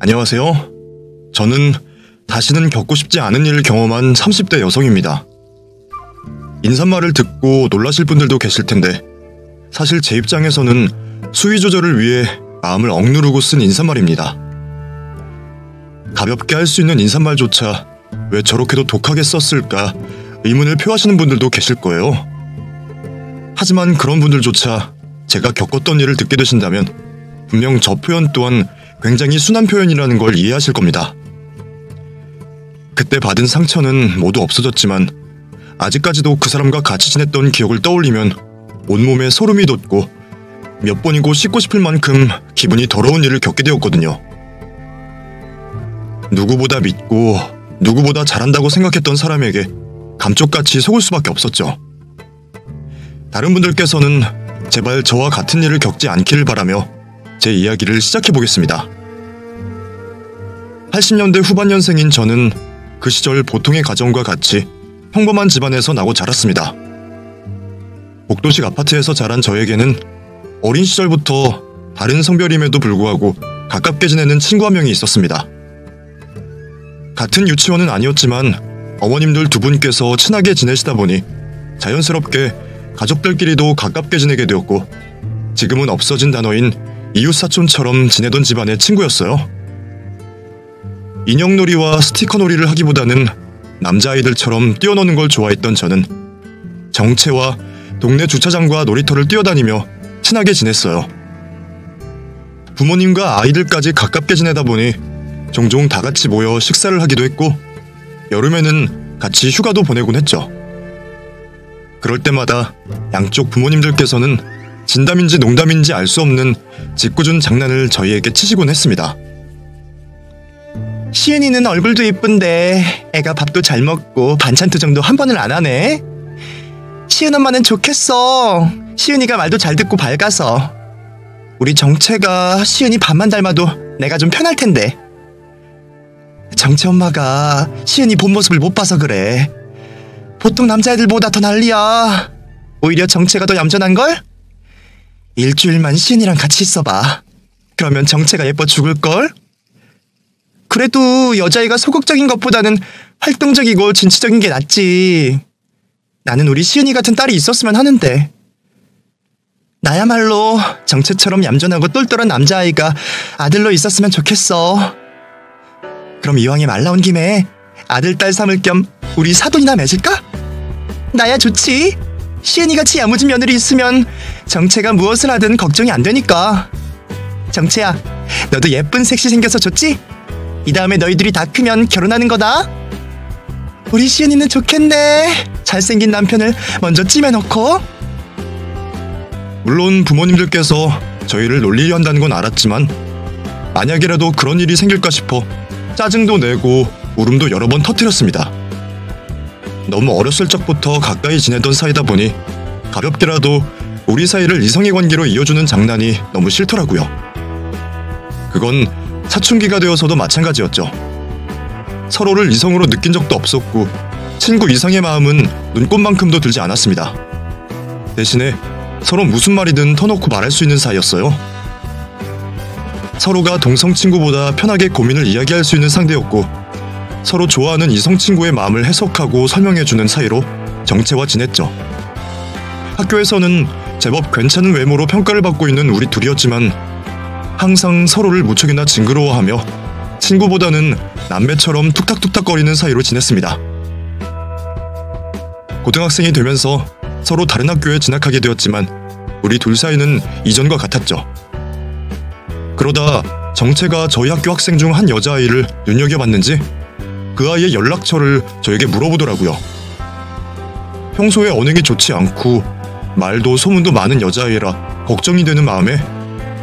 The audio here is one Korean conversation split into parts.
안녕하세요. 저는 다시는 겪고 싶지 않은 일을 경험한 30대 여성입니다. 인사말을 듣고 놀라실 분들도 계실 텐데 사실 제 입장에서는 수위 조절을 위해 마음을 억누르고 쓴 인사말입니다. 가볍게 할 수 있는 인사말조차 왜 저렇게도 독하게 썼을까 의문을 표하시는 분들도 계실 거예요. 하지만 그런 분들조차 제가 겪었던 일을 듣게 되신다면 분명 저 표현 또한 굉장히 순한 표현이라는 걸 이해하실 겁니다. 그때 받은 상처는 모두 없어졌지만 아직까지도 그 사람과 같이 지냈던 기억을 떠올리면 온몸에 소름이 돋고 몇 번이고 씻고 싶을 만큼 기분이 더러운 일을 겪게 되었거든요. 누구보다 믿고 누구보다 잘한다고 생각했던 사람에게 감쪽같이 속을 수밖에 없었죠. 다른 분들께서는 제발 저와 같은 일을 겪지 않기를 바라며 제 이야기를 시작해보겠습니다. 80년대 후반년생인 저는 그 시절 보통의 가정과 같이 평범한 집안에서 나고 자랐습니다. 복도식 아파트에서 자란 저에게는 어린 시절부터 다른 성별임에도 불구하고 가깝게 지내는 친구 한 명이 있었습니다. 같은 유치원은 아니었지만 어머님들 두 분께서 친하게 지내시다 보니 자연스럽게 가족들끼리도 가깝게 지내게 되었고 지금은 없어진 단어인 이웃사촌처럼 지내던 집안의 친구였어요. 인형놀이와 스티커놀이를 하기보다는 남자아이들처럼 뛰어노는 걸 좋아했던 저는 정체와 동네 주차장과 놀이터를 뛰어다니며 친하게 지냈어요. 부모님과 아이들까지 가깝게 지내다 보니 종종 다 같이 모여 식사를 하기도 했고 여름에는 같이 휴가도 보내곤 했죠. 그럴 때마다 양쪽 부모님들께서는 진담인지 농담인지 알 수 없는 짓궂은 장난을 저희에게 치시곤 했습니다. 시은이는 얼굴도 예쁜데 애가 밥도 잘 먹고 반찬 투정도 한 번을 안 하네. 시은 엄마는 좋겠어. 시은이가 말도 잘 듣고 밝아서. 우리 정체가 시은이 밥만 닮아도 내가 좀 편할 텐데. 정체 엄마가 시은이 본 모습을 못 봐서 그래. 보통 남자애들보다 더 난리야. 오히려 정체가 더 얌전한걸? 일주일만 시은이랑 같이 있어봐. 그러면 정체가 예뻐 죽을걸? 그래도 여자애가 소극적인 것보다는 활동적이고 진취적인 게 낫지. 나는 우리 시은이 같은 딸이 있었으면 하는데. 나야말로 정체처럼 얌전하고 똘똘한 남자아이가 아들로 있었으면 좋겠어. 그럼 이왕에 말 나온 김에 아들 딸 삼을 겸 우리 사돈이나 맺을까? 나야 좋지. 시은이같이 야무진 며느리 있으면 정체가 무엇을 하든 걱정이 안 되니까. 정체야, 너도 예쁜 섹시 생겨서 좋지? 이 다음에 너희들이 다 크면 결혼하는 거다. 우리 시은이는 좋겠네. 잘생긴 남편을 먼저 찜해놓고. 물론 부모님들께서 저희를 놀리려 한다는 건 알았지만 만약이라도 그런 일이 생길까 싶어 짜증도 내고 울음도 여러 번 터뜨렸습니다. 너무 어렸을 적부터 가까이 지내던 사이다 보니 가볍게라도 우리 사이를 이성의 관계로 이어주는 장난이 너무 싫더라고요. 그건 사춘기가 되어서도 마찬가지였죠. 서로를 이성으로 느낀 적도 없었고 친구 이상의 마음은 눈꽃만큼도 들지 않았습니다. 대신에 서로 무슨 말이든 터놓고 말할 수 있는 사이였어요. 서로가 동성 친구보다 편하게 고민을 이야기할 수 있는 상대였고 서로 좋아하는 이성 친구의 마음을 해석하고 설명해주는 사이로 정체와 지냈죠. 학교에서는 제법 괜찮은 외모로 평가를 받고 있는 우리 둘이었지만 항상 서로를 무척이나 징그러워하며 친구보다는 남매처럼 툭탁툭탁거리는 사이로 지냈습니다. 고등학생이 되면서 서로 다른 학교에 진학하게 되었지만 우리 둘 사이는 이전과 같았죠. 그러다 정체가 저희 학교 학생 중 한 여자아이를 눈여겨봤는지 그 아이의 연락처를 저에게 물어보더라고요. 평소에 언행이 좋지 않고 말도 소문도 많은 여자아이라 걱정이 되는 마음에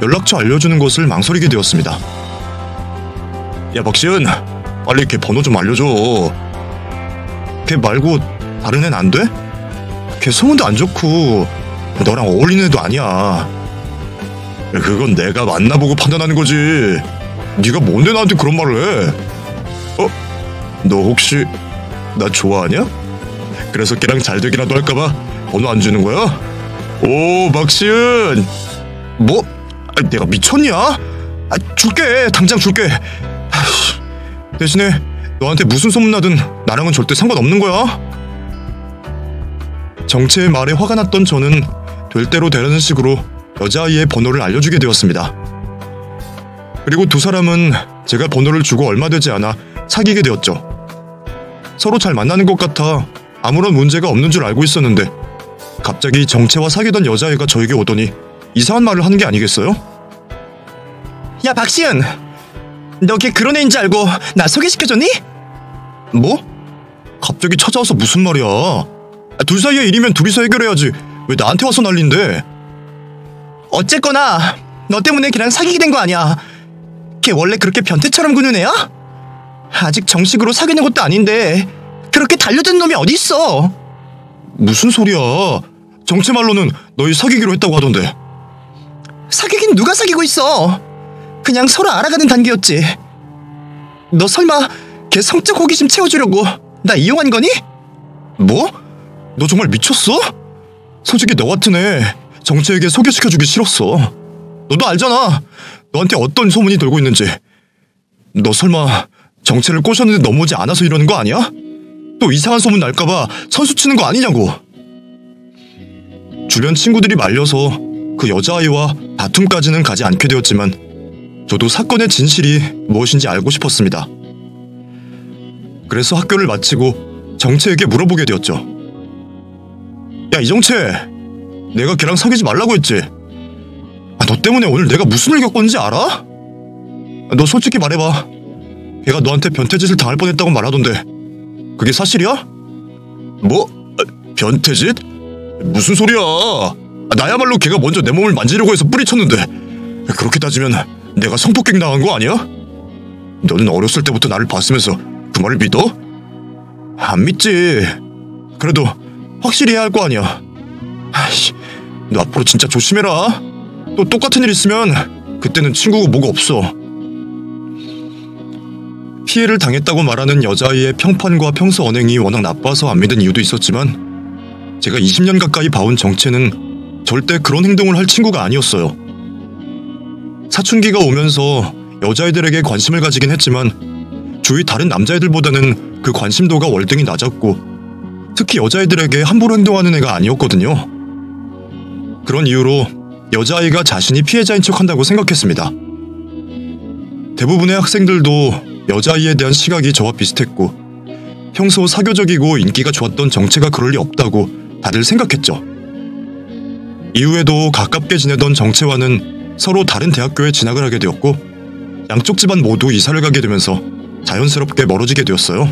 연락처 알려주는 것을 망설이게 되었습니다. 야 박시은, 빨리 걔 번호 좀 알려줘. 걔 말고 다른 애는 안 돼? 걔 소문도 안 좋고 너랑 어울리는 애도 아니야. 그건 내가 만나보고 판단하는 거지. 네가 뭔데 나한테 그런 말을 해? 너 혹시 나 좋아하냐? 그래서 걔랑 잘 되기라도 할까봐 번호 안 주는 거야? 오 박시은, 뭐? 아니, 내가 미쳤냐? 줄게. 당장 줄게. 아이씨, 대신에 너한테 무슨 소문나든 나랑은 절대 상관없는 거야. 정채의 말에 화가 났던 저는 될 대로 되라는 식으로 여자아이의 번호를 알려주게 되었습니다. 그리고 두 사람은 제가 번호를 주고 얼마 되지 않아 사귀게 되었죠. 서로 잘 만나는 것 같아 아무런 문제가 없는 줄 알고 있었는데 갑자기 정채와 사귀던 여자애가 저에게 오더니 이상한 말을 하는 게 아니겠어요? 야, 박시은, 너 걔 그런 애인지 알고 나 소개시켜줬니? 뭐? 갑자기 찾아와서 무슨 말이야? 둘 사이의 일이면 둘이서 해결해야지 왜 나한테 와서 난린데? 어쨌거나 너 때문에 걔랑 사귀게 된 거 아니야. 걔 원래 그렇게 변태처럼 구는 애야? 아직 정식으로 사귀는 것도 아닌데 그렇게 달려드는 놈이 어딨어? 무슨 소리야? 정채 말로는 너희 사귀기로 했다고 하던데. 사귀긴 누가 사귀고 있어. 그냥 서로 알아가는 단계였지. 너 설마 걔 성적 호기심 채워주려고 나 이용한 거니? 뭐? 너 정말 미쳤어? 솔직히 너 같은 애 정채에게 소개시켜주기 싫었어. 너도 알잖아. 너한테 어떤 소문이 돌고 있는지. 너 설마 정채를 꼬셨는데 넘어오지 않아서 이러는 거 아니야? 또 이상한 소문 날까봐 선수 치는 거 아니냐고. 주변 친구들이 말려서 그 여자아이와 다툼까지는 가지 않게 되었지만 저도 사건의 진실이 무엇인지 알고 싶었습니다. 그래서 학교를 마치고 정채에게 물어보게 되었죠. 야, 이정채, 내가 걔랑 사귀지 말라고 했지? 너 때문에 오늘 내가 무슨 일 겪었는지 알아? 너 솔직히 말해봐. 걔가 너한테 변태짓을 당할 뻔했다고 말하던데 그게 사실이야? 뭐? 변태짓? 무슨 소리야? 나야말로 걔가 먼저 내 몸을 만지려고 해서 뿌리쳤는데 그렇게 따지면 내가 성폭행 당한 거 아니야? 너는 어렸을 때부터 나를 봤으면서 그 말을 믿어? 안 믿지. 그래도 확실히 해야 할 거 아니야. 아이씨, 너 앞으로 진짜 조심해라. 또 똑같은 일 있으면 그때는 친구고 뭐고 없어. 피해를 당했다고 말하는 여자아이의 평판과 평소 언행이 워낙 나빠서 안 믿은 이유도 있었지만 제가 20년 가까이 봐온 정채는 절대 그런 행동을 할 친구가 아니었어요. 사춘기가 오면서 여자애들에게 관심을 가지긴 했지만 주위 다른 남자애들보다는 그 관심도가 월등히 낮았고 특히 여자애들에게 함부로 행동하는 애가 아니었거든요. 그런 이유로 여자아이가 자신이 피해자인 척한다고 생각했습니다. 대부분의 학생들도 여자아이에 대한 시각이 저와 비슷했고 평소 사교적이고 인기가 좋았던 정채가 그럴 리 없다고 다들 생각했죠. 이후에도 가깝게 지내던 정채와는 서로 다른 대학교에 진학을 하게 되었고 양쪽 집안 모두 이사를 가게 되면서 자연스럽게 멀어지게 되었어요.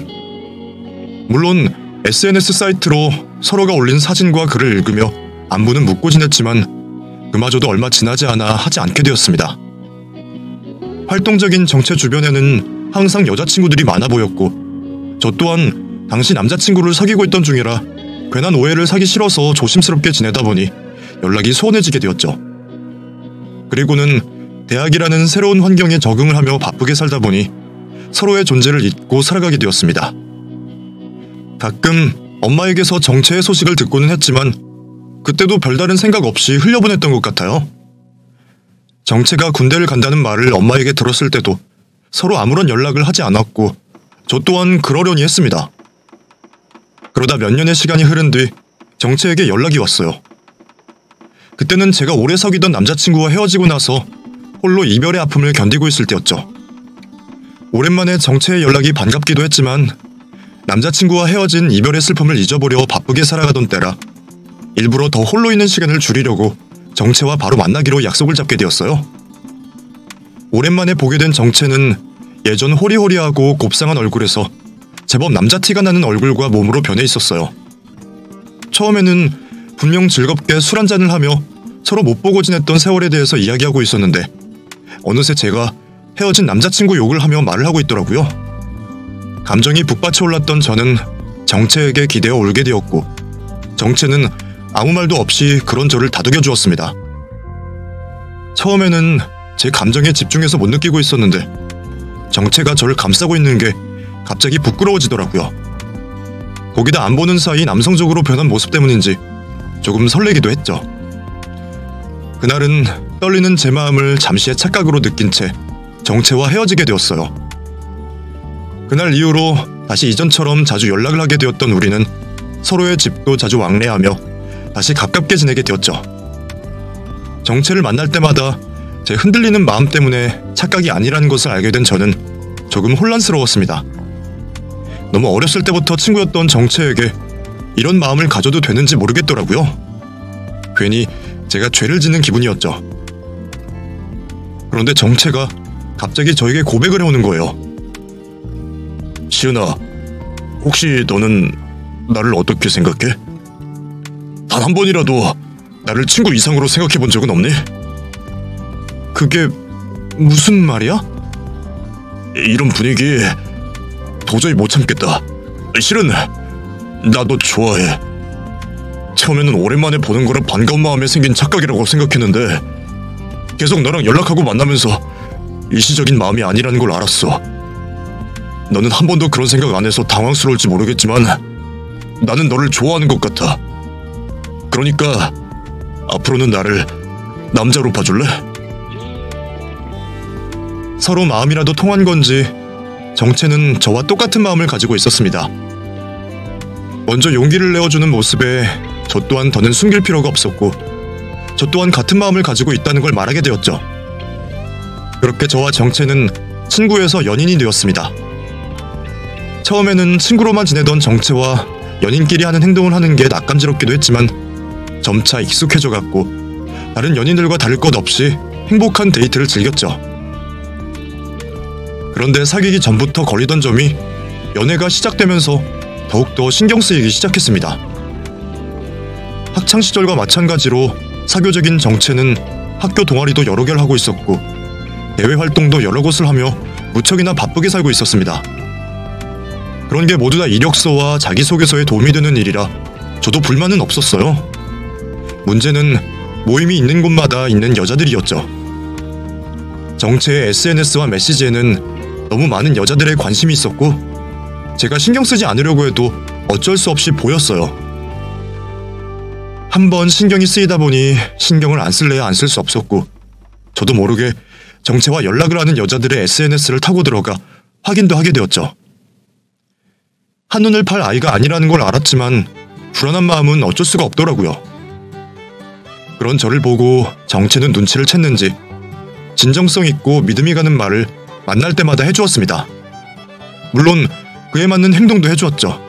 물론 SNS 사이트로 서로가 올린 사진과 글을 읽으며 안부는 묻고 지냈지만 그마저도 얼마 지나지 않아 하지 않게 되었습니다. 활동적인 정채 주변에는 항상 여자친구들이 많아 보였고 저 또한 당시 남자친구를 사귀고 있던 중이라 괜한 오해를 사기 싫어서 조심스럽게 지내다 보니 연락이 소원해지게 되었죠. 그리고는 대학이라는 새로운 환경에 적응을 하며 바쁘게 살다 보니 서로의 존재를 잊고 살아가게 되었습니다. 가끔 엄마에게서 정채의 소식을 듣고는 했지만 그때도 별다른 생각 없이 흘려보냈던 것 같아요. 정채가 군대를 간다는 말을 엄마에게 들었을 때도 서로 아무런 연락을 하지 않았고 저 또한 그러려니 했습니다. 그러다 몇 년의 시간이 흐른 뒤 정채에게 연락이 왔어요. 그때는 제가 오래 사귀던 남자친구와 헤어지고 나서 홀로 이별의 아픔을 견디고 있을 때였죠. 오랜만에 정채의 연락이 반갑기도 했지만 남자친구와 헤어진 이별의 슬픔을 잊어보려 바쁘게 살아가던 때라 일부러 더 홀로 있는 시간을 줄이려고 정채와 바로 만나기로 약속을 잡게 되었어요. 오랜만에 보게 된 정채는 예전 호리호리하고 곱상한 얼굴에서 제법 남자 티가 나는 얼굴과 몸으로 변해 있었어요. 처음에는 분명 즐겁게 술 한잔을 하며 서로 못 보고 지냈던 세월에 대해서 이야기하고 있었는데 어느새 제가 헤어진 남자친구 욕을 하며 말을 하고 있더라고요. 감정이 북받쳐 올랐던 저는 정채에게 기대어 울게 되었고 정채는 아무 말도 없이 그런 저를 다독여 주었습니다. 처음에는 제 감정에 집중해서 못 느끼고 있었는데 정채가 저를 감싸고 있는 게 갑자기 부끄러워지더라고요. 거기다 안 보는 사이 남성적으로 변한 모습 때문인지 조금 설레기도 했죠. 그날은 떨리는 제 마음을 잠시의 착각으로 느낀 채 정채와 헤어지게 되었어요. 그날 이후로 다시 이전처럼 자주 연락을 하게 되었던 우리는 서로의 집도 자주 왕래하며 다시 가깝게 지내게 되었죠. 정채를 만날 때마다 제 흔들리는 마음 때문에 착각이 아니라는 것을 알게 된 저는 조금 혼란스러웠습니다. 너무 어렸을 때부터 친구였던 정채에게 이런 마음을 가져도 되는지 모르겠더라고요. 괜히 제가 죄를 짓는 기분이었죠. 그런데 정채가 갑자기 저에게 고백을 해오는 거예요. 시은아, 혹시 너는 나를 어떻게 생각해? 단 한 번이라도 나를 친구 이상으로 생각해 본 적은 없니? 그게 무슨 말이야? 이런 분위기 도저히 못 참겠다. 실은 나 너 좋아해. 처음에는 오랜만에 보는 거라 반가운 마음에 생긴 착각이라고 생각했는데 계속 너랑 연락하고 만나면서 일시적인 마음이 아니라는 걸 알았어. 너는 한 번도 그런 생각 안 해서 당황스러울지 모르겠지만 나는 너를 좋아하는 것 같아. 그러니까 앞으로는 나를 남자로 봐줄래? 서로 마음이라도 통한 건지 정채는 저와 똑같은 마음을 가지고 있었습니다. 먼저 용기를 내어주는 모습에 저 또한 더는 숨길 필요가 없었고 저 또한 같은 마음을 가지고 있다는 걸 말하게 되었죠. 그렇게 저와 정채는 친구에서 연인이 되었습니다. 처음에는 친구로만 지내던 정채와 연인끼리 하는 행동을 하는 게 낯감지럽기도 했지만 점차 익숙해져갔고 다른 연인들과 다를 것 없이 행복한 데이트를 즐겼죠. 그런데 사귀기 전부터 걸리던 점이 연애가 시작되면서 더욱더 신경 쓰이기 시작했습니다. 학창시절과 마찬가지로 사교적인 정채는 학교 동아리도 여러 개를 하고 있었고 대외 활동도 여러 곳을 하며 무척이나 바쁘게 살고 있었습니다. 그런 게 모두 다 이력서와 자기소개서에 도움이 되는 일이라 저도 불만은 없었어요. 문제는 모임이 있는 곳마다 있는 여자들이었죠. 정채의 SNS와 메시지에는 너무 많은 여자들의 관심이 있었고 제가 신경 쓰지 않으려고 해도 어쩔 수 없이 보였어요. 한번 신경이 쓰이다 보니 신경을 안 쓸래야 안 쓸 수 없었고 저도 모르게 정채와 연락을 하는 여자들의 SNS를 타고 들어가 확인도 하게 되었죠. 한눈을 팔 아이가 아니라는 걸 알았지만 불안한 마음은 어쩔 수가 없더라고요. 그런 저를 보고 정채는 눈치를 챘는지 진정성 있고 믿음이 가는 말을 만날 때마다 해주었습니다. 물론 그에 맞는 행동도 해주었죠.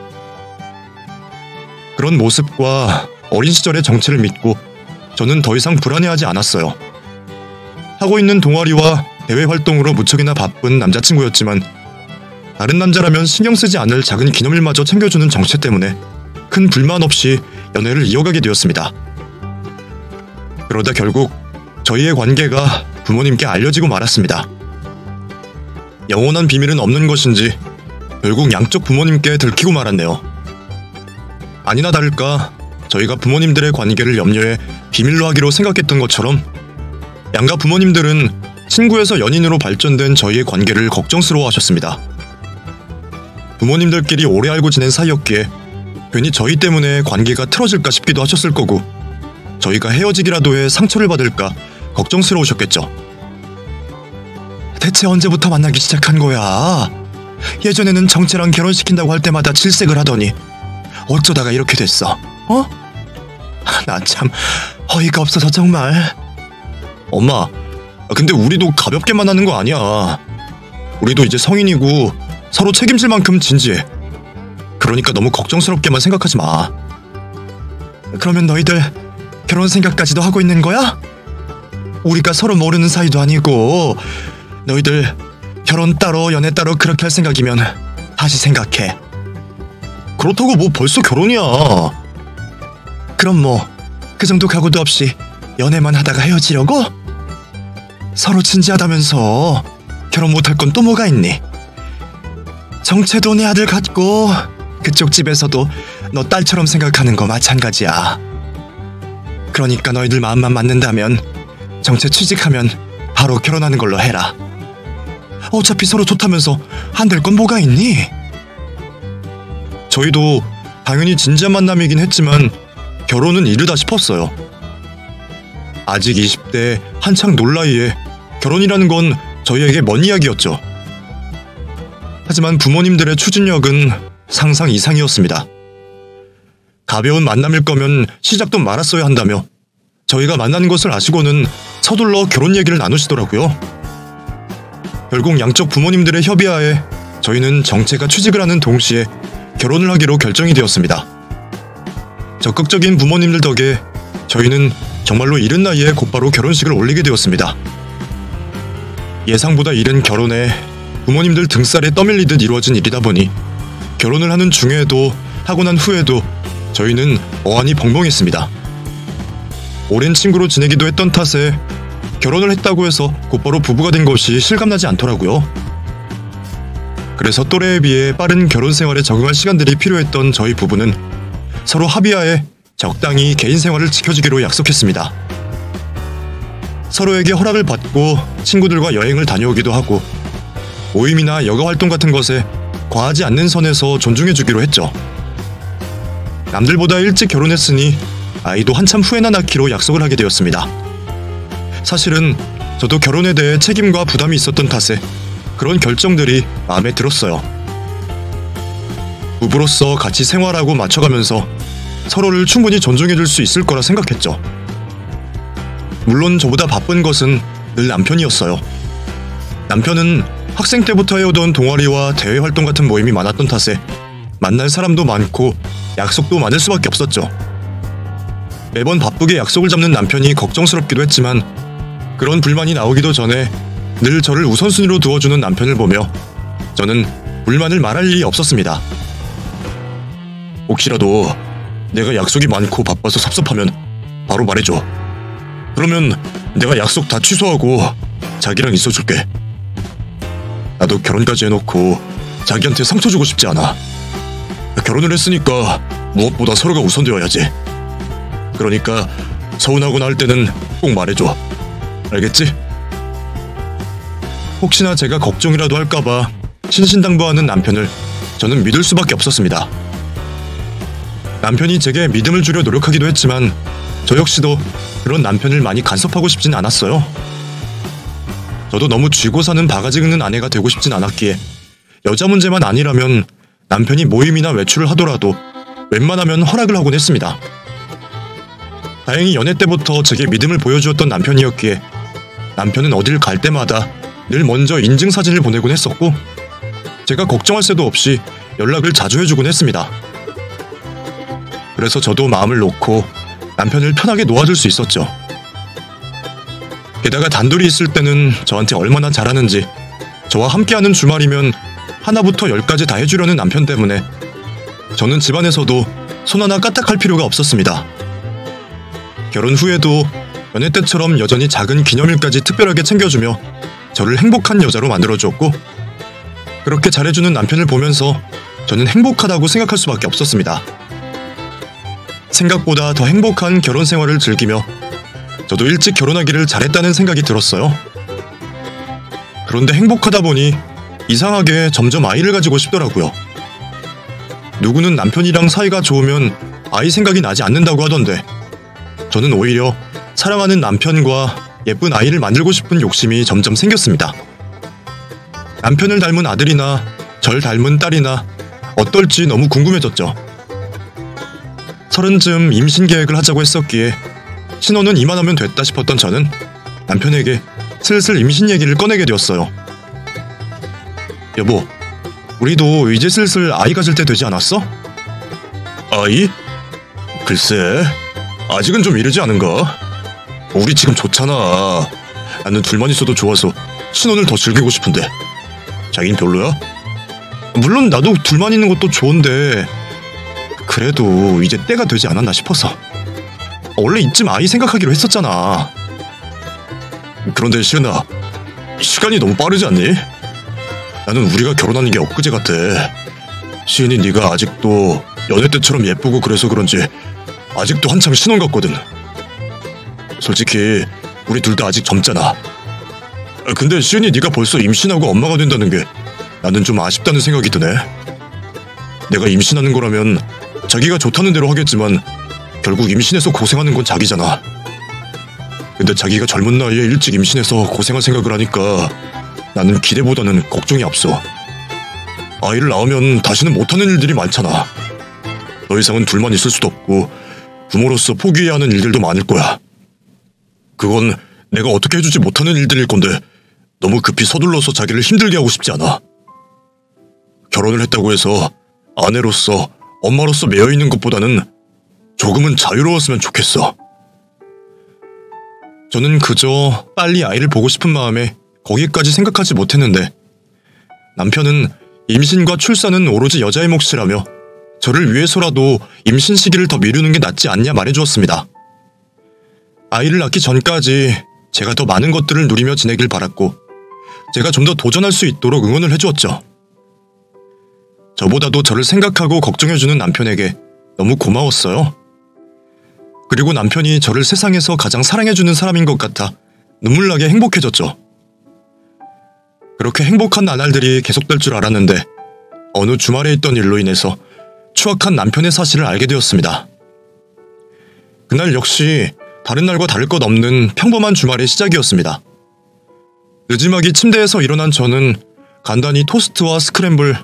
그런 모습과 어린 시절의 정채를 믿고 저는 더 이상 불안해하지 않았어요. 하고 있는 동아리와 대외 활동으로 무척이나 바쁜 남자친구였지만 다른 남자라면 신경 쓰지 않을 작은 기념일마저 챙겨주는 정채 때문에 큰 불만 없이 연애를 이어가게 되었습니다. 그러다 결국 저희의 관계가 부모님께 알려지고 말았습니다. 영원한 비밀은 없는 것인지 결국 양쪽 부모님께 들키고 말았네요. 아니나 다를까 저희가 부모님들의 관계를 염려해 비밀로 하기로 생각했던 것처럼 양가 부모님들은 친구에서 연인으로 발전된 저희의 관계를 걱정스러워하셨습니다. 부모님들끼리 오래 알고 지낸 사이였기에 괜히 저희 때문에 관계가 틀어질까 싶기도 하셨을 거고 저희가 헤어지기라도 해 상처를 받을까 걱정스러우셨겠죠. 대체 언제부터 만나기 시작한 거야? 예전에는 정채랑 결혼시킨다고 할 때마다 질색을 하더니 어쩌다가 이렇게 됐어? 어? 나 참 어이가 없어서 정말. 엄마, 근데 우리도 가볍게 만나는 거 아니야. 우리도 이제 성인이고 서로 책임질 만큼 진지해. 그러니까 너무 걱정스럽게만 생각하지 마. 그러면 너희들 결혼 생각까지도 하고 있는 거야? 우리가 서로 모르는 사이도 아니고 너희들 결혼 따로 연애 따로 그렇게 할 생각이면 다시 생각해. 그렇다고 뭐 벌써 결혼이야. 그럼 뭐 그 정도 각오도 없이 연애만 하다가 헤어지려고? 서로 진지하다면서 결혼 못할 건 또 뭐가 있니? 정채도 내 아들 같고 그쪽 집에서도 너 딸처럼 생각하는 거 마찬가지야. 그러니까 너희들 마음만 맞는다면 정채 취직하면 바로 결혼하는 걸로 해라. 어차피 서로 좋다면서 안 될 건 뭐가 있니? 저희도 당연히 진지한 만남이긴 했지만 결혼은 이르다 싶었어요. 아직 20대 한창 놀 나이에 결혼이라는 건 저희에게 먼 이야기였죠. 하지만 부모님들의 추진력은 상상 이상이었습니다. 가벼운 만남일 거면 시작도 말았어야 한다며 저희가 만난 것을 아시고는 서둘러 결혼 얘기를 나누시더라고요. 결국 양쪽 부모님들의 협의하에 저희는 정체가 취직을 하는 동시에 결혼을 하기로 결정이 되었습니다. 적극적인 부모님들 덕에 저희는 정말로 이른 나이에 곧바로 결혼식을 올리게 되었습니다. 예상보다 이른 결혼에 부모님들 등살에 떠밀리듯 이루어진 일이다 보니 결혼을 하는 중에도 하고 난 후에도 저희는 어안이 벙벙했습니다. 오랜 친구로 지내기도 했던 탓에 결혼을 했다고 해서 곧바로 부부가 된 것이 실감나지 않더라고요. 그래서 또래에 비해 빠른 결혼 생활에 적응할 시간들이 필요했던 저희 부부는 서로 합의하에 적당히 개인 생활을 지켜주기로 약속했습니다. 서로에게 허락을 받고 친구들과 여행을 다녀오기도 하고 모임이나 여가 활동 같은 것에 과하지 않는 선에서 존중해주기로 했죠. 남들보다 일찍 결혼했으니 아이도 한참 후에나 낳기로 약속을 하게 되었습니다. 사실은 저도 결혼에 대해 책임과 부담이 있었던 탓에 그런 결정들이 마음에 들었어요. 부부로서 같이 생활하고 맞춰가면서 서로를 충분히 존중해줄 수 있을 거라 생각했죠. 물론 저보다 바쁜 것은 늘 남편이었어요. 남편은 학생 때부터 해오던 동아리와 대외 활동 같은 모임이 많았던 탓에 만날 사람도 많고 약속도 많을 수밖에 없었죠. 매번 바쁘게 약속을 잡는 남편이 걱정스럽기도 했지만 그런 불만이 나오기도 전에 늘 저를 우선순위로 두어주는 남편을 보며 저는 불만을 말할 일이 없었습니다. 혹시라도 내가 약속이 많고 바빠서 섭섭하면 바로 말해줘. 그러면 내가 약속 다 취소하고 자기랑 있어줄게. 나도 결혼까지 해놓고 자기한테 상처 주고 싶지 않아. 결혼을 했으니까 무엇보다 서로가 우선되어야지. 그러니까 서운하거나 할 때는 꼭 말해줘. 알겠지? 혹시나 제가 걱정이라도 할까봐 신신당부하는 남편을 저는 믿을 수밖에 없었습니다. 남편이 제게 믿음을 주려 노력하기도 했지만 저 역시도 그런 남편을 많이 간섭하고 싶진 않았어요. 저도 너무 쥐고 사는 바가지 긁는 아내가 되고 싶진 않았기에 여자 문제만 아니라면 남편이 모임이나 외출을 하더라도 웬만하면 허락을 하곤 했습니다. 다행히 연애 때부터 제게 믿음을 보여주었던 남편이었기에 남편은 어딜 갈 때마다 늘 먼저 인증사진을 보내곤 했었고 제가 걱정할 새도 없이 연락을 자주 해주곤 했습니다. 그래서 저도 마음을 놓고 남편을 편하게 놓아줄 수 있었죠. 게다가 단둘이 있을 때는 저한테 얼마나 잘하는지 저와 함께하는 주말이면 하나부터 10까지 다 해주려는 남편 때문에 저는 집안에서도 손 하나 까딱할 필요가 없었습니다. 결혼 후에도 연애 때처럼 여전히 작은 기념일까지 특별하게 챙겨주며 저를 행복한 여자로 만들어주었고 그렇게 잘해주는 남편을 보면서 저는 행복하다고 생각할 수밖에 없었습니다. 생각보다 더 행복한 결혼 생활을 즐기며 저도 일찍 결혼하기를 잘했다는 생각이 들었어요. 그런데 행복하다 보니 이상하게 점점 아이를 가지고 싶더라고요. 누구는 남편이랑 사이가 좋으면 아이 생각이 나지 않는다고 하던데 저는 오히려 사랑하는 남편과 예쁜 아이를 만들고 싶은 욕심이 점점 생겼습니다. 남편을 닮은 아들이나 절 닮은 딸이나 어떨지 너무 궁금해졌죠. 30쯤 임신 계획을 하자고 했었기에 신혼은 이만하면 됐다 싶었던 저는 남편에게 슬슬 임신 얘기를 꺼내게 되었어요. 여보, 우리도 이제 슬슬 아이 가질 때 되지 않았어? 아이? 글쎄, 아직은 좀 이르지 않은가? 우리 지금 좋잖아. 나는 둘만 있어도 좋아서 신혼을 더 즐기고 싶은데 자긴 별로야? 물론 나도 둘만 있는 것도 좋은데 그래도 이제 때가 되지 않았나 싶어서. 원래 이쯤 아이 생각하기로 했었잖아. 그런데 시은아, 시간이 너무 빠르지 않니? 나는 우리가 결혼하는 게 엊그제 같아. 시은이 네가 아직도 연애 때처럼 예쁘고 그래서 그런지 아직도 한창 신혼 같거든. 솔직히 우리 둘 다 아직 젊잖아. 근데 시은이 네가 벌써 임신하고 엄마가 된다는 게 나는 좀 아쉽다는 생각이 드네. 내가 임신하는 거라면 자기가 좋다는 대로 하겠지만 결국 임신해서 고생하는 건 자기잖아. 근데 자기가 젊은 나이에 일찍 임신해서 고생할 생각을 하니까 나는 기대보다는 걱정이 앞서. 아이를 낳으면 다시는 못하는 일들이 많잖아. 더 이상은 둘만 있을 수도 없고 부모로서 포기해야 하는 일들도 많을 거야. 그건 내가 어떻게 해주지 못하는 일들일 건데 너무 급히 서둘러서 자기를 힘들게 하고 싶지 않아. 결혼을 했다고 해서 아내로서, 엄마로서 매여있는 것보다는 조금은 자유로웠으면 좋겠어. 저는 그저 빨리 아이를 보고 싶은 마음에 거기까지 생각하지 못했는데 남편은 임신과 출산은 오로지 여자의 몫이라며 저를 위해서라도 임신 시기를 더 미루는 게 낫지 않냐 말해주었습니다. 아이를 낳기 전까지 제가 더 많은 것들을 누리며 지내길 바랐고 제가 좀 더 도전할 수 있도록 응원을 해주었죠. 저보다도 저를 생각하고 걱정해주는 남편에게 너무 고마웠어요. 그리고 남편이 저를 세상에서 가장 사랑해주는 사람인 것 같아 눈물 나게 행복해졌죠. 그렇게 행복한 나날들이 계속될 줄 알았는데 어느 주말에 있던 일로 인해서 추악한 남편의 사실을 알게 되었습니다. 그날 역시 다른 날과 다를 것 없는 평범한 주말의 시작이었습니다. 늦지막이 침대에서 일어난 저는 간단히 토스트와 스크램블,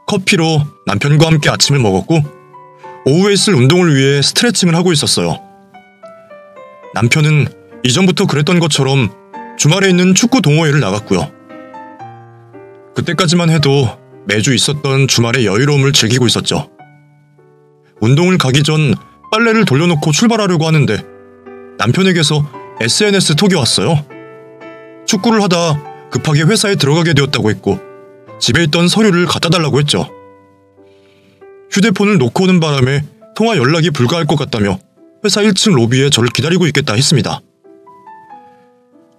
커피로 남편과 함께 아침을 먹었고 오후에 있을 운동을 위해 스트레칭을 하고 있었어요. 남편은 이전부터 그랬던 것처럼 주말에 있는 축구 동호회를 나갔고요. 그때까지만 해도 매주 있었던 주말의 여유로움을 즐기고 있었죠. 운동을 가기 전 빨래를 돌려놓고 출발하려고 하는데 남편에게서 SNS 톡이 왔어요. 축구를 하다 급하게 회사에 들어가게 되었다고 했고 집에 있던 서류를 갖다 달라고 했죠. 휴대폰을 놓고 오는 바람에 통화 연락이 불가할 것 같다며 회사 1층 로비에 저를 기다리고 있겠다 했습니다.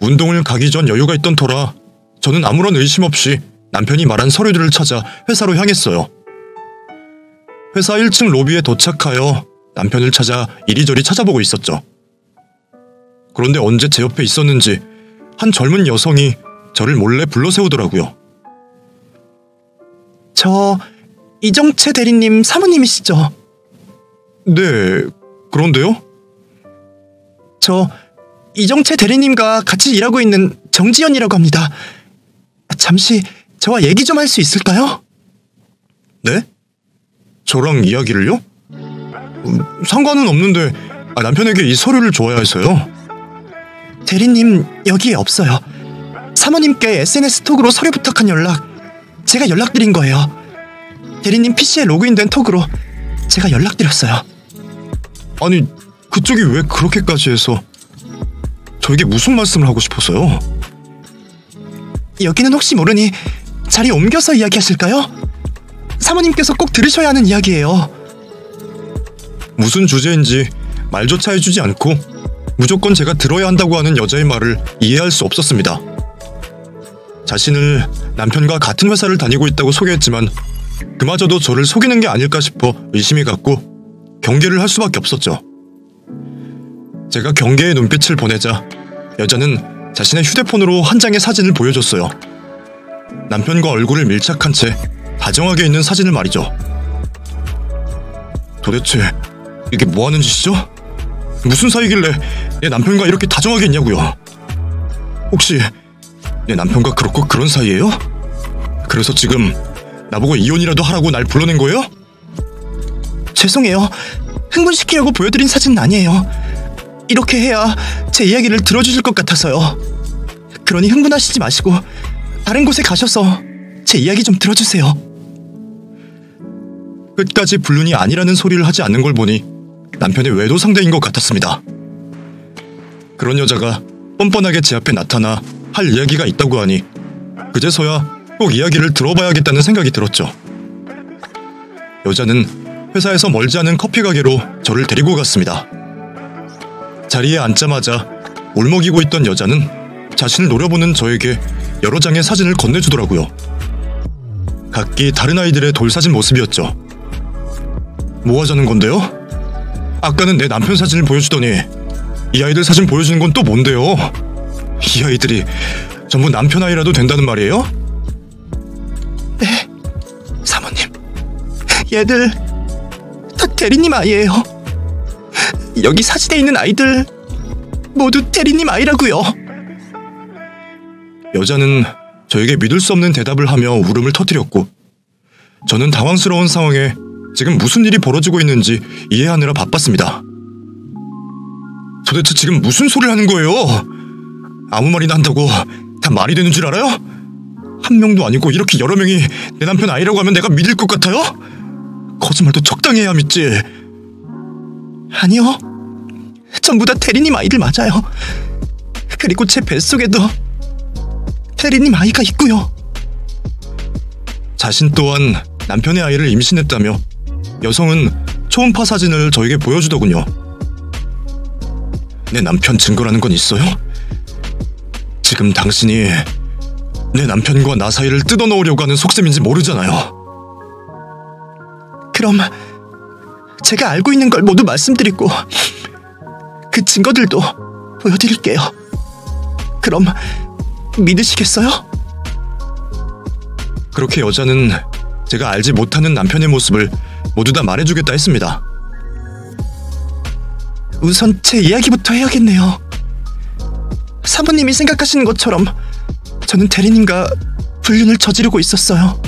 운동을 가기 전 여유가 있던 터라 저는 아무런 의심 없이 남편이 말한 서류들을 찾아 회사로 향했어요. 회사 1층 로비에 도착하여 남편을 찾아 이리저리 찾아보고 있었죠. 그런데 언제 제 옆에 있었는지 한 젊은 여성이 저를 몰래 불러세우더라고요. 저 이정채 대리님 사모님이시죠? 네, 그런데요? 저 이정채 대리님과 같이 일하고 있는 정지연이라고 합니다. 잠시 저와 얘기 좀 할 수 있을까요? 네? 저랑 이야기를요? 상관은 없는데 남편에게 이 서류를 줘야 해서요. 대리님 여기에 없어요. 사모님께 SNS 톡으로 서류 부탁한 연락 제가 연락드린 거예요. 대리님 PC에 로그인된 톡으로 제가 연락드렸어요. 아니, 그쪽이 왜 그렇게까지 해서 저에게 무슨 말씀을 하고 싶어서요? 여기는 혹시 모르니 자리 옮겨서 이야기하실까요? 사모님께서 꼭 들으셔야 하는 이야기예요. 무슨 주제인지 말조차 해주지 않고 무조건 제가 들어야 한다고 하는 여자의 말을 이해할 수 없었습니다. 자신을 남편과 같은 회사를 다니고 있다고 소개했지만 그마저도 저를 속이는 게 아닐까 싶어 의심이 갔고 경계를 할 수밖에 없었죠. 제가 경계의 눈빛을 보내자 여자는 자신의 휴대폰으로 한 장의 사진을 보여줬어요. 남편과 얼굴을 밀착한 채 다정하게 있는 사진을 말이죠. 도대체 이게 뭐하는 짓이죠? 무슨 사이길래 내 남편과 이렇게 다정하게 있냐고요? 혹시 내 남편과 그렇고 그런 사이예요? 그래서 지금 나보고 이혼이라도 하라고 날 불러낸 거예요? 죄송해요. 흥분시키려고 보여드린 사진은 아니에요. 이렇게 해야 제 이야기를 들어주실 것 같아서요. 그러니 흥분하시지 마시고 다른 곳에 가셔서 제 이야기 좀 들어주세요. 끝까지 불륜이 아니라는 소리를 하지 않는 걸 보니 남편의 외도 상대인 것 같았습니다. 그런 여자가 뻔뻔하게 제 앞에 나타나 할 이야기가 있다고 하니 그제서야 꼭 이야기를 들어봐야겠다는 생각이 들었죠. 여자는 회사에서 멀지 않은 커피 가게로 저를 데리고 갔습니다. 자리에 앉자마자 울먹이고 있던 여자는 자신을 노려보는 저에게 여러 장의 사진을 건네주더라고요. 각기 다른 아이들의 돌사진 모습이었죠. 뭐 하자는 건데요? 아까는 내 남편 사진을 보여주더니 이 아이들 사진 보여주는 건 또 뭔데요? 이 아이들이 전부 남편 아이라도 된다는 말이에요? 네, 사모님. 얘들 다 대리님 아이예요. 여기 사진에 있는 아이들 모두 대리님 아이라고요. 여자는 저에게 믿을 수 없는 대답을 하며 울음을 터뜨렸고 저는 당황스러운 상황에 지금 무슨 일이 벌어지고 있는지 이해하느라 바빴습니다. 도대체 지금 무슨 소리를 하는 거예요? 아무 말이나 한다고 다 말이 되는 줄 알아요? 한 명도 아니고 이렇게 여러 명이 내 남편 아이라고 하면 내가 믿을 것 같아요? 거짓말도 적당히 해야 믿지. 아니요. 전부 다 대리님 아이들 맞아요. 그리고 제 뱃속에도 대리님 아이가 있고요. 자신 또한 남편의 아이를 임신했다며 여성은 초음파 사진을 저에게 보여주더군요. 내 남편 증거라는 건 있어요? 지금 당신이 내 남편과 나 사이를 뜯어놓으려고 하는 속셈인지 모르잖아요. 그럼 제가 알고 있는 걸 모두 말씀드리고 그 증거들도 보여드릴게요. 그럼 믿으시겠어요? 그렇게 여자는 제가 알지 못하는 남편의 모습을 모두 다 말해주겠다 했습니다. 우선 제 이야기부터 해야겠네요. 사모님이 생각하시는 것처럼 저는 대리님과 불륜을 저지르고 있었어요.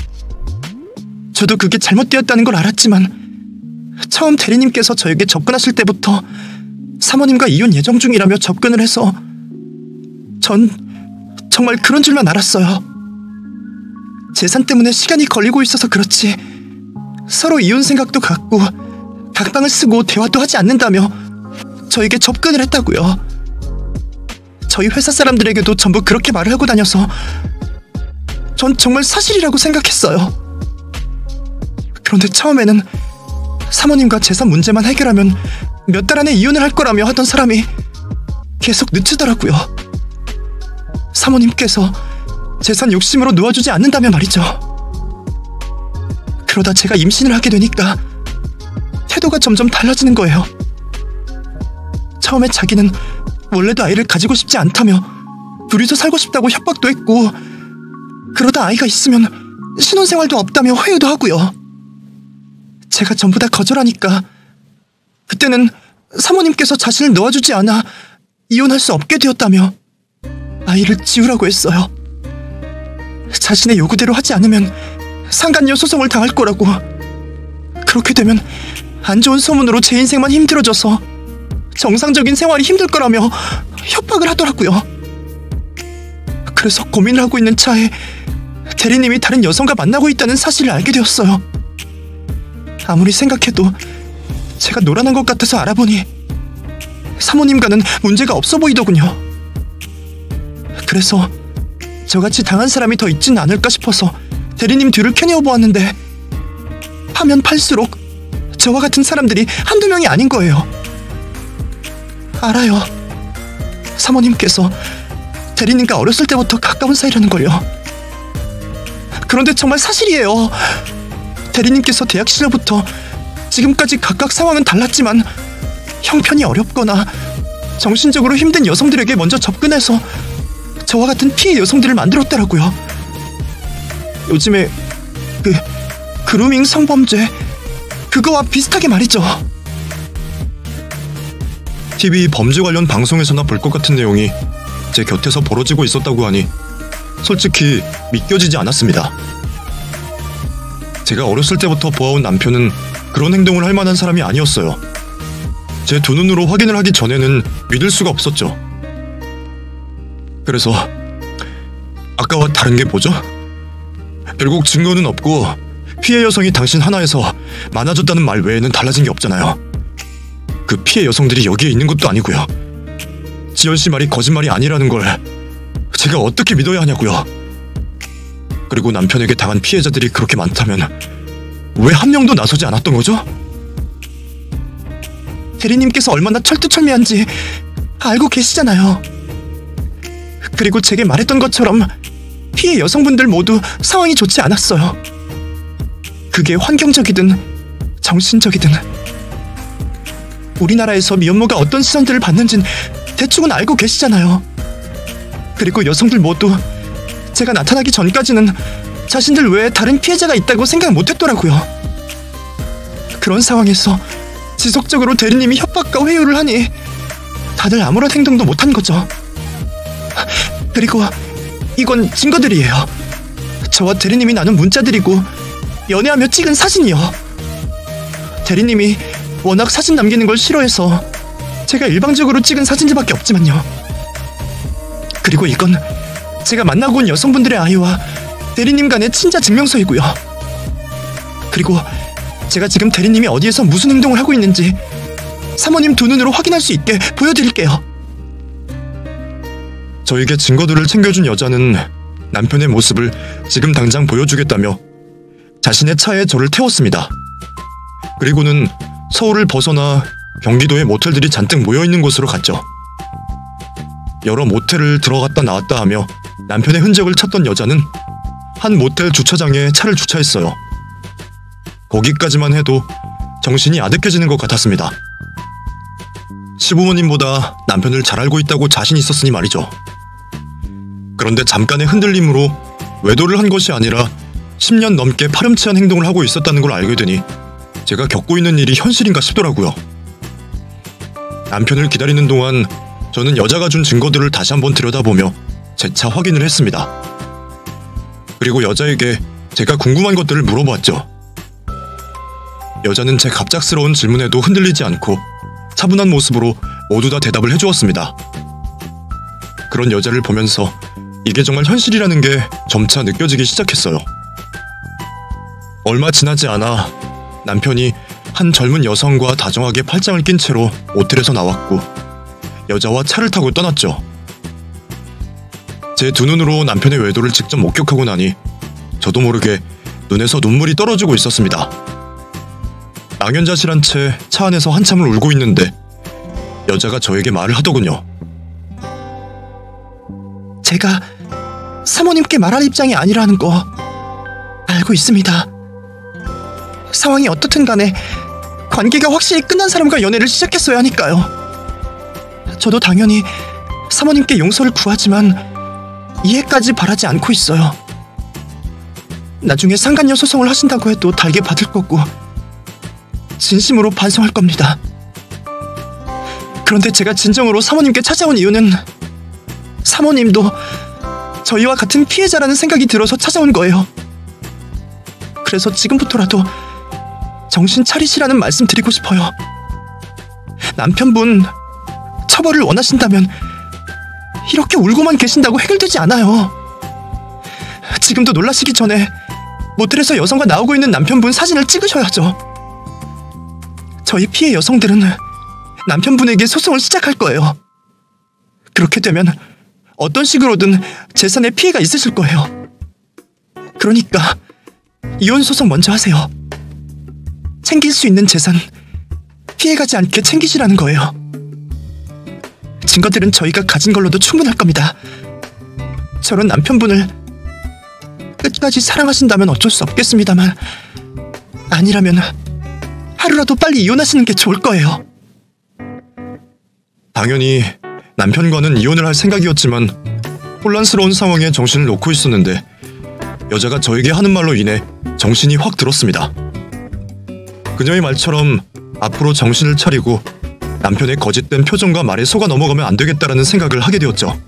저도 그게 잘못되었다는 걸 알았지만 처음 대리님께서 저에게 접근하실 때부터 사모님과 이혼 예정 중이라며 접근을 해서 전 정말 그런 줄만 알았어요. 재산 때문에 시간이 걸리고 있어서 그렇지 서로 이혼 생각도 갖고 각방을 쓰고 대화도 하지 않는다며 저에게 접근을 했다고요. 저희 회사 사람들에게도 전부 그렇게 말을 하고 다녀서 전 정말 사실이라고 생각했어요. 그런데 처음에는 사모님과 재산 문제만 해결하면 몇 달 안에 이혼을 할 거라며 하던 사람이 계속 늦추더라고요. 사모님께서 재산 욕심으로 놓아주지 않는다며 말이죠. 그러다 제가 임신을 하게 되니까 태도가 점점 달라지는 거예요. 처음에 자기는 원래도 아이를 가지고 싶지 않다며 둘이서 살고 싶다고 협박도 했고 그러다 아이가 있으면 신혼생활도 없다며 회유도 하고요. 제가 전부 다 거절하니까 그때는 사모님께서 자신을 놓아주지 않아 이혼할 수 없게 되었다며 아이를 지우라고 했어요. 자신의 요구대로 하지 않으면 상간녀 소송을 당할 거라고. 그렇게 되면 안 좋은 소문으로 제 인생만 힘들어져서 정상적인 생활이 힘들 거라며 협박을 하더라고요. 그래서 고민을 하고 있는 차에 대리님이 다른 여성과 만나고 있다는 사실을 알게 되었어요. 아무리 생각해도 제가 노란한 것 같아서 알아보니 사모님과는 문제가 없어 보이더군요. 그래서 저같이 당한 사람이 더 있진 않을까 싶어서 대리님 뒤를 캐내어 보았는데 파면 팔수록 저와 같은 사람들이 한두 명이 아닌 거예요. 알아요. 사모님께서 대리님과 어렸을 때부터 가까운 사이라는 걸요. 그런데 정말 사실이에요. 대리님께서 대학 시절부터 지금까지 각각 상황은 달랐지만 형편이 어렵거나 정신적으로 힘든 여성들에게 먼저 접근해서 저와 같은 피해 여성들을 만들었더라고요. 요즘에 그루밍 성범죄 그거와 비슷하게 말이죠. TV 범죄 관련 방송에서나 볼 것 같은 내용이 제 곁에서 벌어지고 있었다고 하니 솔직히 믿겨지지 않았습니다. 제가 어렸을 때부터 보아온 남편은 그런 행동을 할 만한 사람이 아니었어요. 제 두 눈으로 확인을 하기 전에는 믿을 수가 없었죠. 그래서 아까와 다른 게 뭐죠? 결국 증거는 없고 피해 여성이 당신 하나에서 많아졌다는 말 외에는 달라진 게 없잖아요. 그 피해 여성들이 여기에 있는 것도 아니고요. 지연 씨 말이 거짓말이 아니라는 걸 제가 어떻게 믿어야 하냐고요. 그리고 남편에게 당한 피해자들이 그렇게 많다면 왜 한 명도 나서지 않았던 거죠? 대리님께서 얼마나 철두철미한지 알고 계시잖아요. 그리고 제게 말했던 것처럼 피해 여성분들 모두 상황이 좋지 않았어요. 그게 환경적이든 정신적이든. 우리나라에서 미혼모가 어떤 시선들을 받는진 대충은 알고 계시잖아요. 그리고 여성들 모두 제가 나타나기 전까지는 자신들 외에 다른 피해자가 있다고 생각 못했더라고요. 그런 상황에서 지속적으로 대리님이 협박과 회유를 하니 다들 아무런 행동도 못한 거죠. 그리고 이건 증거들이에요. 저와 대리님이 나눈 문자들이고 연애하며 찍은 사진이요. 대리님이 워낙 사진 남기는 걸 싫어해서 제가 일방적으로 찍은 사진들밖에 없지만요. 그리고 이건 제가 만나고 온 여성분들의 아이와 대리님 간의 친자 증명서이고요. 그리고 제가 지금 대리님이 어디에서 무슨 행동을 하고 있는지 사모님 두 눈으로 확인할 수 있게 보여드릴게요. 저에게 증거들을 챙겨준 여자는 남편의 모습을 지금 당장 보여주겠다며 자신의 차에 저를 태웠습니다. 그리고는 서울을 벗어나 경기도의 모텔들이 잔뜩 모여있는 곳으로 갔죠. 여러 모텔을 들어갔다 나왔다 하며 남편의 흔적을 찾던 여자는 한 모텔 주차장에 차를 주차했어요. 거기까지만 해도 정신이 아득해지는 것 같았습니다. 시부모님보다 남편을 잘 알고 있다고 자신 있었으니 말이죠. 그런데 잠깐의 흔들림으로 외도를 한 것이 아니라 10년 넘게 파렴치한 행동을 하고 있었다는 걸 알게 되니 제가 겪고 있는 일이 현실인가 싶더라고요. 남편을 기다리는 동안 저는 여자가 준 증거들을 다시 한번 들여다보며 재차 확인을 했습니다. 그리고 여자에게 제가 궁금한 것들을 물어보았죠. 여자는 제 갑작스러운 질문에도 흔들리지 않고 차분한 모습으로 모두 다 대답을 해주었습니다. 그런 여자를 보면서 이게 정말 현실이라는 게 점차 느껴지기 시작했어요. 얼마 지나지 않아 남편이 한 젊은 여성과 다정하게 팔짱을 낀 채로 모텔에서 나왔고 여자와 차를 타고 떠났죠. 제 두 눈으로 남편의 외도를 직접 목격하고 나니 저도 모르게 눈에서 눈물이 떨어지고 있었습니다. 망연자실한 채 차 안에서 한참을 울고 있는데 여자가 저에게 말을 하더군요. 제가 사모님께 말할 입장이 아니라는 거 알고 있습니다. 상황이 어떻든 간에 관계가 확실히 끝난 사람과 연애를 시작했어야 하니까요. 저도 당연히 사모님께 용서를 구하지만 이해까지 바라지 않고 있어요. 나중에 상간녀 소송을 하신다고 해도 달게 받을 거고 진심으로 반성할 겁니다. 그런데 제가 진정으로 사모님께 찾아온 이유는 사모님도 저희와 같은 피해자라는 생각이 들어서 찾아온 거예요. 그래서 지금부터라도 정신 차리시라는 말씀 드리고 싶어요. 남편분 처벌을 원하신다면 이렇게 울고만 계신다고 해결되지 않아요. 지금도 놀라시기 전에 모텔에서 여성과 나오고 있는 남편분 사진을 찍으셔야죠. 저희 피해 여성들은 남편분에게 소송을 시작할 거예요. 그렇게 되면 어떤 식으로든 재산에 피해가 있으실 거예요. 그러니까 이혼 소송 먼저 하세요. 챙길 수 있는 재산 피해가지 않게 챙기시라는 거예요. 증거들은 저희가 가진 걸로도 충분할 겁니다. 저런 남편분을 끝까지 사랑하신다면 어쩔 수 없겠습니다만 아니라면 하루라도 빨리 이혼하시는 게 좋을 거예요. 당연히 남편과는 이혼을 할 생각이었지만 혼란스러운 상황에 정신을 놓고 있었는데 여자가 저에게 하는 말로 인해 정신이 확 들었습니다. 그녀의 말처럼 앞으로 정신을 차리고 남편의 거짓된 표정과 말에 속아 넘어가면 안 되겠다라는 생각을 하게 되었죠.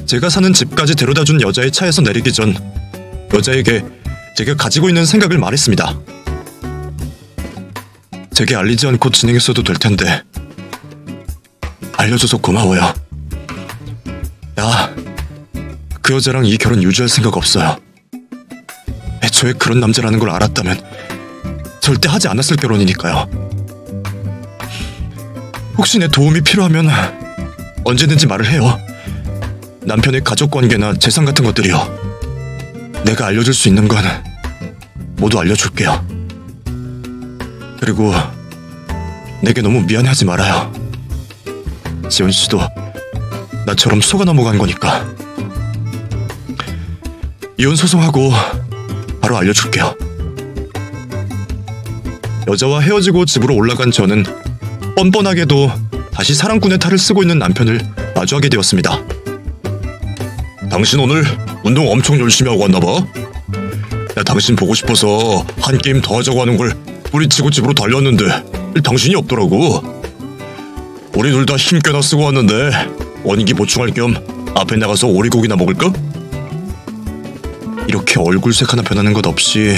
제가 사는 집까지 데려다준 여자의 차에서 내리기 전 여자에게 제가 가지고 있는 생각을 말했습니다. 제게 알리지 않고 진행했어도 될 텐데 알려줘서 고마워요. 야, 그 여자랑 이 결혼 유지할 생각 없어요. 애초에 그런 남자라는 걸 알았다면 절대 하지 않았을 결혼이니까요. 혹시 내 도움이 필요하면 언제든지 말을 해요. 남편의 가족관계나 재산 같은 것들이요. 내가 알려줄 수 있는 건 모두 알려줄게요. 그리고 내게 너무 미안해하지 말아요. 지원 씨도 나처럼 속아 넘어간 거니까. 이혼 소송하고 바로 알려줄게요. 여자와 헤어지고 집으로 올라간 저는 뻔뻔하게도 다시 사랑꾼의 탈을 쓰고 있는 남편을 마주하게 되었습니다. 당신 오늘 운동 엄청 열심히 하고 왔나 봐? 나 당신 보고 싶어서 한 게임 더 하자고 하는 걸 뿌리치고 집으로 달렸는데 당신이 없더라고. 우리 둘 다 힘 꽤나 쓰고 왔는데 원기 보충할 겸 앞에 나가서 오리고기나 먹을까? 이렇게 얼굴색 하나 변하는 것 없이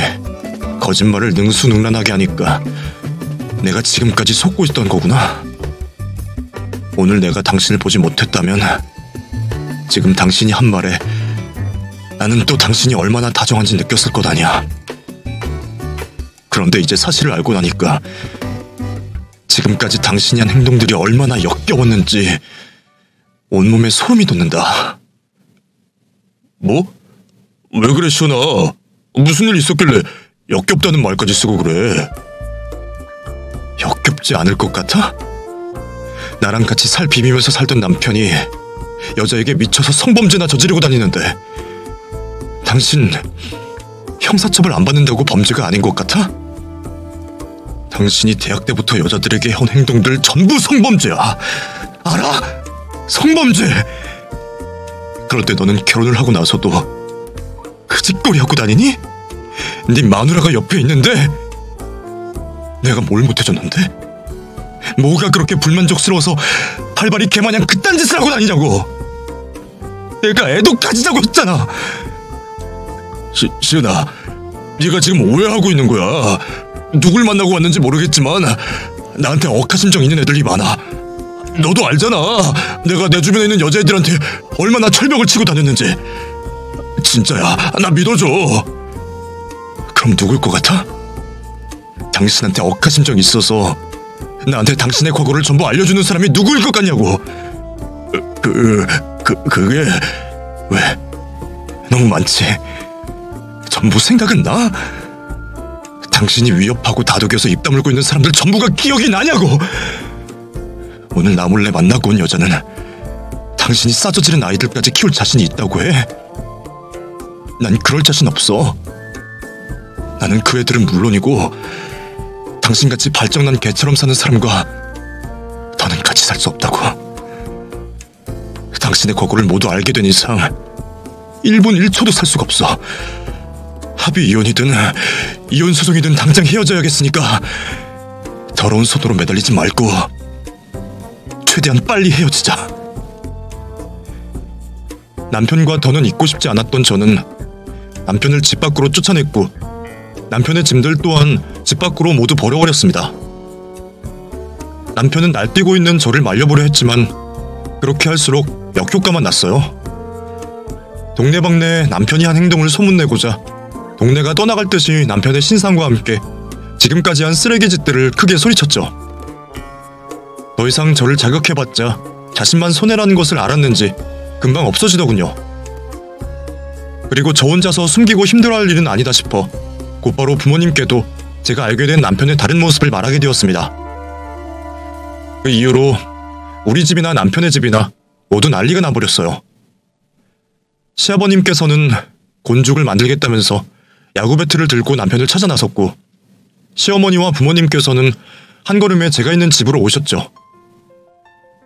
거짓말을 능수능란하게 하니까 내가 지금까지 속고 있던 거구나. 오늘 내가 당신을 보지 못했다면 지금 당신이 한 말에 나는 또 당신이 얼마나 다정한지 느꼈을 것 아니야. 그런데 이제 사실을 알고 나니까 지금까지 당신이 한 행동들이 얼마나 역겨웠는지 온몸에 소름이 돋는다. 뭐? 왜 그래, 시온아? 무슨 일 있었길래 역겹다는 말까지 쓰고 그래? 역겹지 않을 것 같아? 나랑 같이 살 비비면서 살던 남편이 여자에게 미쳐서 성범죄나 저지르고 다니는데 당신 형사처벌 안 받는다고 범죄가 아닌 것 같아? 당신이 대학 때부터 여자들에게 해온 행동들 전부 성범죄야. 알아? 성범죄! 그런데 너는 결혼을 하고 나서도 그 짓거리 하고 다니니? 네 마누라가 옆에 있는데 내가 뭘 못해줬는데? 뭐가 그렇게 불만족스러워서 발발이 개마냥 그딴 짓을 하고 다니냐고. 내가 애도 가지자고 했잖아. 시은아, 네가 지금 오해하고 있는 거야. 누굴 만나고 왔는지 모르겠지만 나한테 억하심정 있는 애들이 많아. 너도 알잖아. 내가 내 주변에 있는 여자애들한테 얼마나 철벽을 치고 다녔는지. 진짜야, 나 믿어줘. 그럼 누굴 것 같아? 당신한테 억하심정 있어서 나한테 당신의 과거를 전부 알려주는 사람이 누구일 것 같냐고. 그게 왜? 너무 많지. 전부 생각은 나? 당신이 위협하고 다독여서 입 다물고 있는 사람들 전부가 기억이 나냐고. 오늘 나 몰래 만나고 온 여자는 당신이 싸져지른 아이들까지 키울 자신이 있다고 해. 난 그럴 자신 없어. 나는 그 애들은 물론이고 당신같이 발정난 개처럼 사는 사람과 더는 같이 살 수 없다고. 당신의 과거를 모두 알게 된 이상 1분 1초도 살 수가 없어. 합의 이혼이든 이혼 소송이든 당장 헤어져야겠으니까 더러운 손으로 매달리지 말고 최대한 빨리 헤어지자. 남편과 더는 있고 싶지 않았던 저는 남편을 집 밖으로 쫓아냈고 남편의 짐들 또한 집 밖으로 모두 버려버렸습니다. 남편은 날뛰고 있는 저를 말려보려 했지만 그렇게 할수록 역효과만 났어요. 동네방네 남편이 한 행동을 소문내고자 동네가 떠나갈 듯이 남편의 신상과 함께 지금까지 한 쓰레기 짓들을 크게 소리쳤죠. 더 이상 저를 자극해봤자 자신만 손해라는 것을 알았는지 금방 없어지더군요. 그리고 저 혼자서 숨기고 힘들어할 일은 아니다 싶어 곧바로 부모님께도 제가 알게 된 남편의 다른 모습을 말하게 되었습니다. 그 이후로 우리 집이나 남편의 집이나 모두 난리가 나버렸어요. 시아버님께서는 곤죽을 만들겠다면서 야구 배트를 들고 남편을 찾아 나섰고 시어머니와 부모님께서는 한 걸음에 제가 있는 집으로 오셨죠.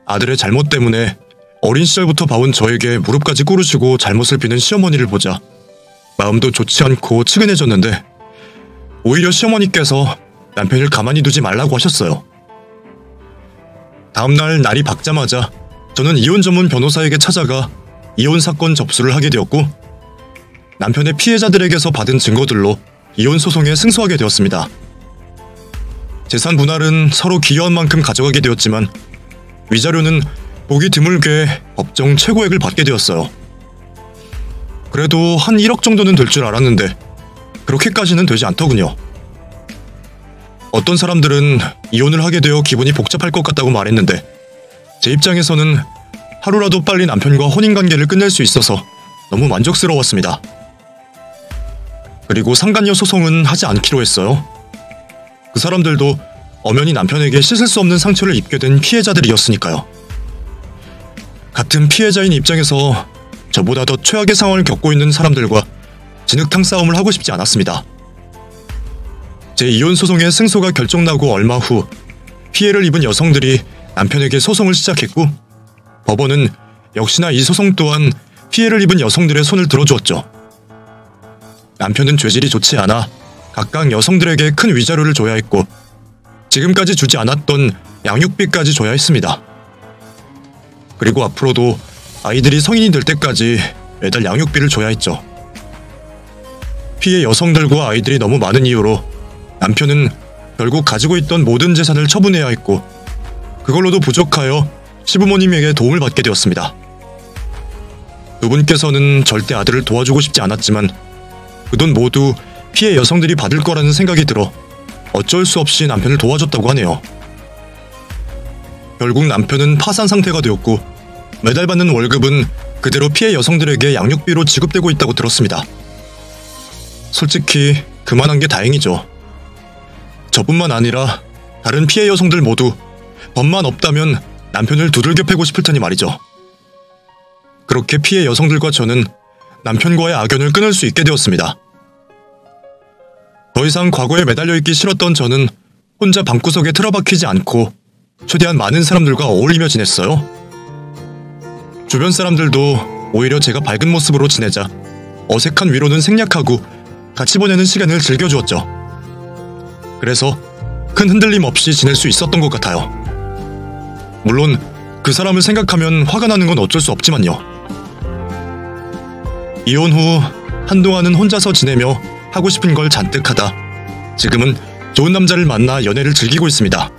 아들의 잘못 때문에 어린 시절부터 봐온 저에게 무릎까지 꿇으시고 잘못을 비는 시어머니를 보자 마음도 좋지 않고 측은해졌는데 오히려 시어머니께서 남편을 가만히 두지 말라고 하셨어요. 다음날 날이 밝자마자 저는 이혼 전문 변호사에게 찾아가 이혼 사건 접수를 하게 되었고 남편의 피해자들에게서 받은 증거들로 이혼 소송에 승소하게 되었습니다. 재산 분할은 서로 기여한 만큼 가져가게 되었지만 위자료는 보기 드물게 법정 최고액을 받게 되었어요. 그래도 한 1억 정도는 될 줄 알았는데 그렇게까지는 되지 않더군요. 어떤 사람들은 이혼을 하게 되어 기분이 복잡할 것 같다고 말했는데 제 입장에서는 하루라도 빨리 남편과 혼인관계를 끝낼 수 있어서 너무 만족스러웠습니다. 그리고 상간녀 소송은 하지 않기로 했어요. 그 사람들도 엄연히 남편에게 씻을 수 없는 상처를 입게 된 피해자들이었으니까요. 같은 피해자인 입장에서 저보다 더 최악의 상황을 겪고 있는 사람들과 진흙탕 싸움을 하고 싶지 않았습니다. 제 이혼 소송의 승소가 결정나고 얼마 후 피해를 입은 여성들이 남편에게 소송을 시작했고 법원은 역시나 이 소송 또한 피해를 입은 여성들의 손을 들어주었죠. 남편은 죄질이 좋지 않아 각각 여성들에게 큰 위자료를 줘야 했고 지금까지 주지 않았던 양육비까지 줘야 했습니다. 그리고 앞으로도 아이들이 성인이 될 때까지 매달 양육비를 줘야 했죠. 피해 여성들과 아이들이 너무 많은 이유로 남편은 결국 가지고 있던 모든 재산을 처분해야 했고 그걸로도 부족하여 시부모님에게 도움을 받게 되었습니다. 두 분께서는 절대 아들을 도와주고 싶지 않았지만 그 돈 모두 피해 여성들이 받을 거라는 생각이 들어 어쩔 수 없이 남편을 도와줬다고 하네요. 결국 남편은 파산 상태가 되었고 매달 받는 월급은 그대로 피해 여성들에게 양육비로 지급되고 있다고 들었습니다. 솔직히 그만한 게 다행이죠. 저뿐만 아니라 다른 피해 여성들 모두 법만 없다면 남편을 두들겨 패고 싶을 테니 말이죠. 그렇게 피해 여성들과 저는 남편과의 악연을 끊을 수 있게 되었습니다. 더 이상 과거에 매달려 있기 싫었던 저는 혼자 방구석에 틀어박히지 않고 최대한 많은 사람들과 어울리며 지냈어요. 주변 사람들도 오히려 제가 밝은 모습으로 지내자 어색한 위로는 생략하고 같이 보내는 시간을 즐겨주었죠. 그래서 큰 흔들림 없이 지낼 수 있었던 것 같아요. 물론 그 사람을 생각하면 화가 나는 건 어쩔 수 없지만요. 이혼 후 한동안은 혼자서 지내며 하고 싶은 걸 잔뜩 하다 지금은 좋은 남자를 만나 연애를 즐기고 있습니다.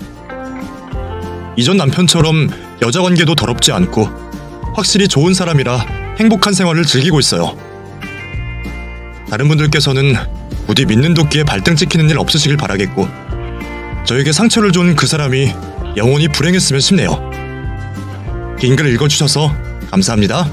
이전 남편처럼 여자 관계도 더럽지 않고 확실히 좋은 사람이라 행복한 생활을 즐기고 있어요. 다른 분들께서는 부디 믿는 도끼에 발등 찍히는 일 없으시길 바라겠고 저에게 상처를 준 그 사람이 영원히 불행했으면 싶네요. 긴 글 읽어주셔서 감사합니다.